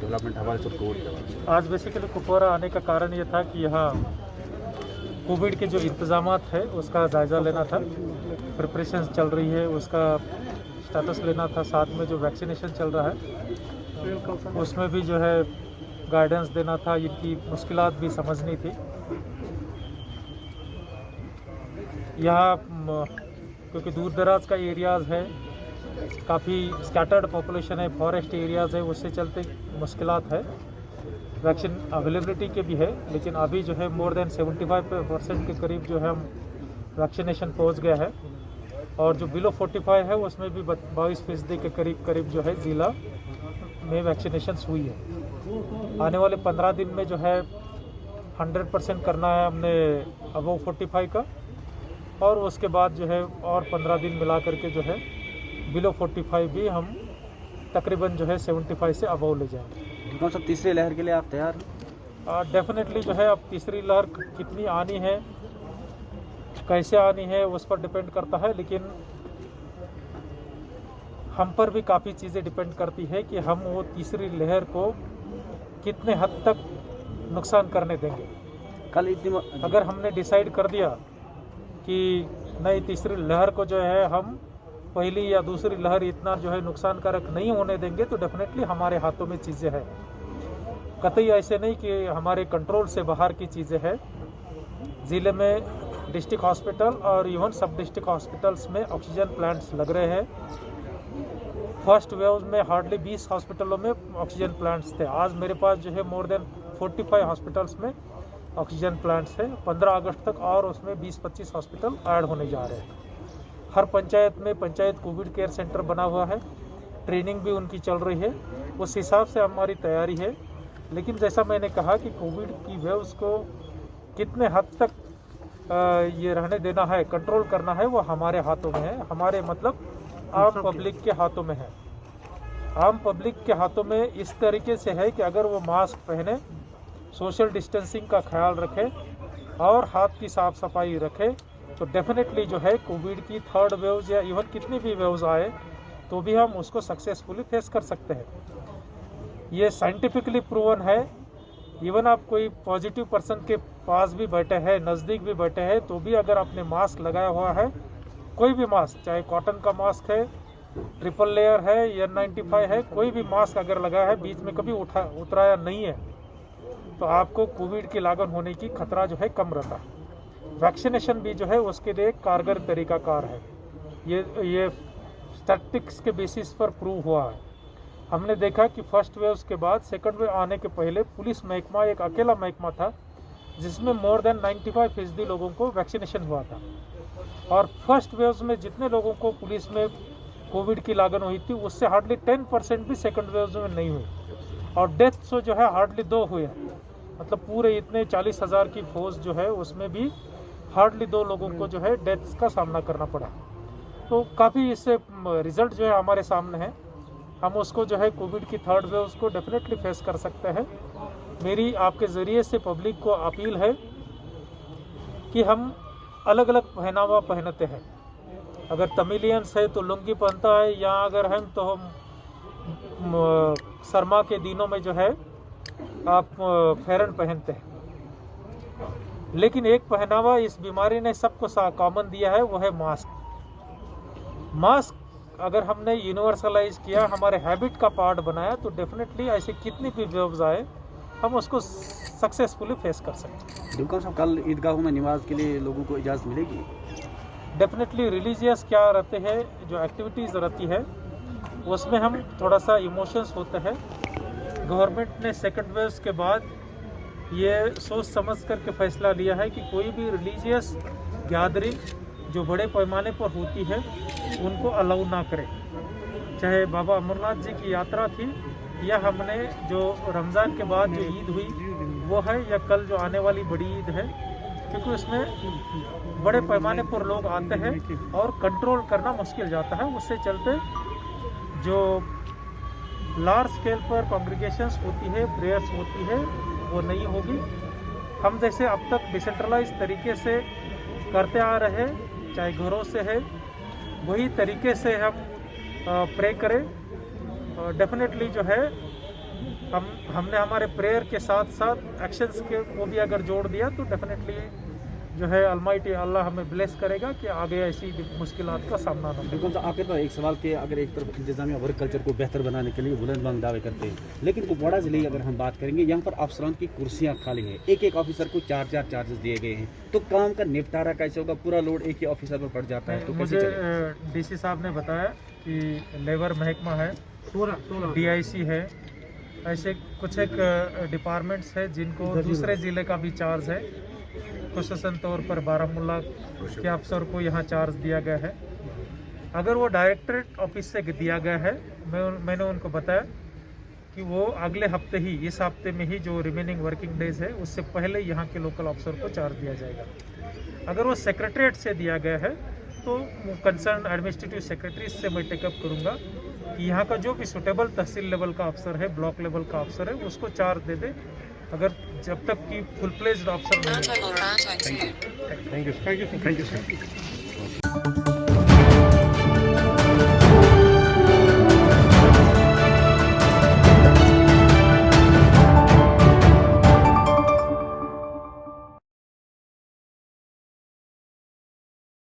Development हमारे सब Covid आज बेसिकली कुपवारा आने का कारण ये था कि यहाँ कोविड के जो इंतज़ामात है उसका जायज़ा लेना था, प्रिपरेशन चल रही है उसका स्टेटस लेना था, साथ में जो वैक्सीनेशन चल रहा है उसमें भी जो है गाइडेंस देना था, इनकी मुश्किलात भी समझनी थी। यहाँ क्योंकि दूर दराज का एरियाज़ है, काफ़ी स्कैटर्ड पॉपुलेशन है, फॉरेस्ट एरियाज़ है, उससे चलते मुश्किलात है। वैक्सीन अवेलेबिलिटी के भी है, लेकिन अभी जो है मोर देन 75% के करीब जो है हम वैक्सीनेशन पहुंच गया है, और जो बिलो 45 है उसमें भी 22% के करीब जो है ज़िला में वैक्सीनेशन हुई है। आने वाले 15 दिन में जो है 100% करना है हमने अबव 45 का, और उसके बाद जो है और 15 दिन मिला करके जो है बिलो 45 भी हम तकरीबन जो है 75 से अबव ले जाएंगे। कौन सा तीसरी लहर के लिए आप तैयार? डेफिनेटली जो है अब तीसरी लहर कितनी आनी है, कैसे आनी है, उस पर डिपेंड करता है, लेकिन हम पर भी काफ़ी चीज़ें डिपेंड करती है कि हम वो तीसरी लहर को कितने हद तक नुकसान करने देंगे। कल इतनी अगर हमने डिसाइड कर दिया कि नहीं, तीसरी लहर को जो है हम पहली या दूसरी लहर इतना जो है नुकसानकारक नहीं होने देंगे, तो डेफिनेटली हमारे हाथों में चीज़ें हैं। कतई ऐसे नहीं कि हमारे कंट्रोल से बाहर की चीज़ें हैं। ज़िले में डिस्ट्रिक्ट हॉस्पिटल और इवन सब डिस्ट्रिक्ट हॉस्पिटल्स में ऑक्सीजन प्लांट्स लग रहे हैं। फर्स्ट वेव में हार्डली 20 हॉस्पिटलों में ऑक्सीजन प्लांट्स थे। आज मेरे पास जो है मोर देन 45 हॉस्पिटल्स में ऑक्सीजन प्लांट्स है। 15 अगस्त तक और उसमें 20-25 हॉस्पिटल ऐड होने जा रहे हैं। हर पंचायत में पंचायत कोविड केयर सेंटर बना हुआ है, ट्रेनिंग भी उनकी चल रही है, उस हिसाब से हमारी तैयारी है। लेकिन जैसा मैंने कहा कि कोविड की वेव्स को कितने हद तक ये रहने देना है, कंट्रोल करना है, वो हमारे हाथों में है। हमारे मतलब आम पब्लिक के हाथों में है। आम पब्लिक के हाथों में इस तरीके से है कि अगर वो मास्क पहने, सोशल डिस्टेंसिंग का ख्याल रखे और हाथ की साफ सफाई रखे, तो डेफिनेटली जो है कोविड की थर्ड वेव्स या इवन कितनी भी वेव्स आए तो भी हम उसको सक्सेसफुली फेस कर सकते हैं। ये साइंटिफिकली प्रूवन है। इवन आप कोई पॉजिटिव पर्सन के पास भी बैठे हैं, नज़दीक भी बैठे हैं, तो भी अगर आपने मास्क लगाया हुआ है, कोई भी मास्क, चाहे कॉटन का मास्क है, ट्रिपल लेयर है, N95 है, कोई भी मास्क अगर लगाया है, बीच में कभी उतराया नहीं है, तो आपको कोविड की लागत होने की खतरा जो है कम रहता है। वैक्सीनेशन भी जो है उसके लिए कारगर तरीकाकार है। ये स्टैटिस्टिक्स के बेसिस पर प्रूव हुआ है। हमने देखा कि फर्स्ट वेव के बाद सेकंड वेव आने के पहले पुलिस महकमा एक अकेला महकमा था जिसमें मोर देन 95% लोगों को वैक्सीनेशन हुआ था, और फर्स्ट वेव में जितने लोगों को पुलिस में कोविड की लागत हुई थी उससे हार्डली 10% भी सेकंड वेव में नहीं हुई, और डेथ जो है हार्डली 2 हुए। मतलब पूरे इतने 40,000 की फोर्स जो है उसमें भी हार्डली 2 लोगों को जो है डेथ्स का सामना करना पड़ा। तो काफ़ी इससे रिजल्ट जो है हमारे सामने है। हम उसको जो है कोविड की थर्ड वेव उसको डेफिनेटली फेस कर सकते हैं। मेरी आपके ज़रिए से पब्लिक को अपील है कि हम अलग अलग पहनावा पहनते हैं। अगर तमिलियंस है तो लुंगी पहनता है, या अगर हम तो हम सरमा के दिनों में जो है आप फेरन पहनते हैं। लेकिन एक पहनावा इस बीमारी ने सबको कॉमन दिया है, वो है मास्क। मास्क अगर हमने यूनिवर्सलाइज किया, हमारे हैबिट का पार्ट बनाया, तो डेफिनेटली ऐसे कितनी भी वेव्स आए हम उसको सक्सेसफुली फेस कर सकते हैं। बिल्कुल साहब, कल ईदगाहों में नमाज के लिए लोगों को इजाज़त मिलेगी? डेफिनेटली रिलीजियस क्या रहते हैं, जो एक्टिविटीज़ रहती है उसमें हम थोड़ा सा इमोशंस होते हैं। गवर्नमेंट ने सेकंड वेव के बाद ये सोच समझ करके फैसला लिया है कि कोई भी रिलीजियस गैदरिंग जो बड़े पैमाने पर होती है उनको अलाउ ना करें। चाहे बाबा अमरनाथ जी की यात्रा थी, या हमने जो रमज़ान के बाद जो ईद हुई वो है, या कल जो आने वाली बड़ी ईद है, क्योंकि उसमें बड़े पैमाने पर लोग आते हैं और कंट्रोल करना मुश्किल जाता है। उससे चलते जो लार्ज स्केल पर कॉन्ग्रीगेशंस होती है, प्रेयर्स होती है, वो नहीं होगी। हम जैसे अब तक डिसेंट्रलाइज तरीके से करते आ रहे हैं, चाहे घरों से है, वही तरीके से हम प्रे करें। डेफिनेटली जो है हमने हमारे प्रेयर के साथ साथ एक्शंस के को भी अगर जोड़ दिया तो डेफिनेटली जो है अलमाइटी अल्लाह हमें ब्लेस करेगा कि आगे ऐसी मुश्किलात का सामना न हो। बिल्कुल सर, आखिर पर एक सवाल के अगर एक तरफ इंतजामिया वर्क कल्चर को बेहतर बनाने के लिए बुलंद बुलंद दावे करते हैं, लेकिन कुपवाड़ा जिले की अगर हम बात करेंगे, यहाँ पर अफसरान की कुर्सियाँ खाली हैं, एक एक ऑफिसर को 4 चार्जेस दिए गए हैं, तो काम का निपटारा कैसे होगा? पूरा लोड एक ही ऑफिसर पर पड़ जाता है, तो मुझे डीसी साहब ने बताया कि लेबर महकमा है, DIC है, ऐसे कुछ एक डिपार्टमेंट्स है जिनको दूसरे ज़िले का भी चार्ज है। खुसूसन तौर पर बारामूला के अफसर को यहाँ चार्ज दिया गया है। अगर वो डायरेक्टरेट ऑफिस से दिया गया है, मैंने उनको बताया कि वो अगले हफ्ते ही, इस हफ्ते में ही जो रिमेनिंग वर्किंग डेज है उससे पहले यहाँ के लोकल अफसर को चार्ज दिया जाएगा। अगर वो सेक्रेटरीट से दिया गया है तो कंसर्न एडमिनिस्ट्रेटिव सेक्रेटरी से मैं टेकअप करूँगा कि यहाँ का जो भी सुटेबल तहसील लेवल का अफसर है, ब्लॉक लेवल का अफसर है, उसको चार्ज दे दे, अगर जब तक कि फुल प्लेज्ड अफसर नहीं है। Thank you sir.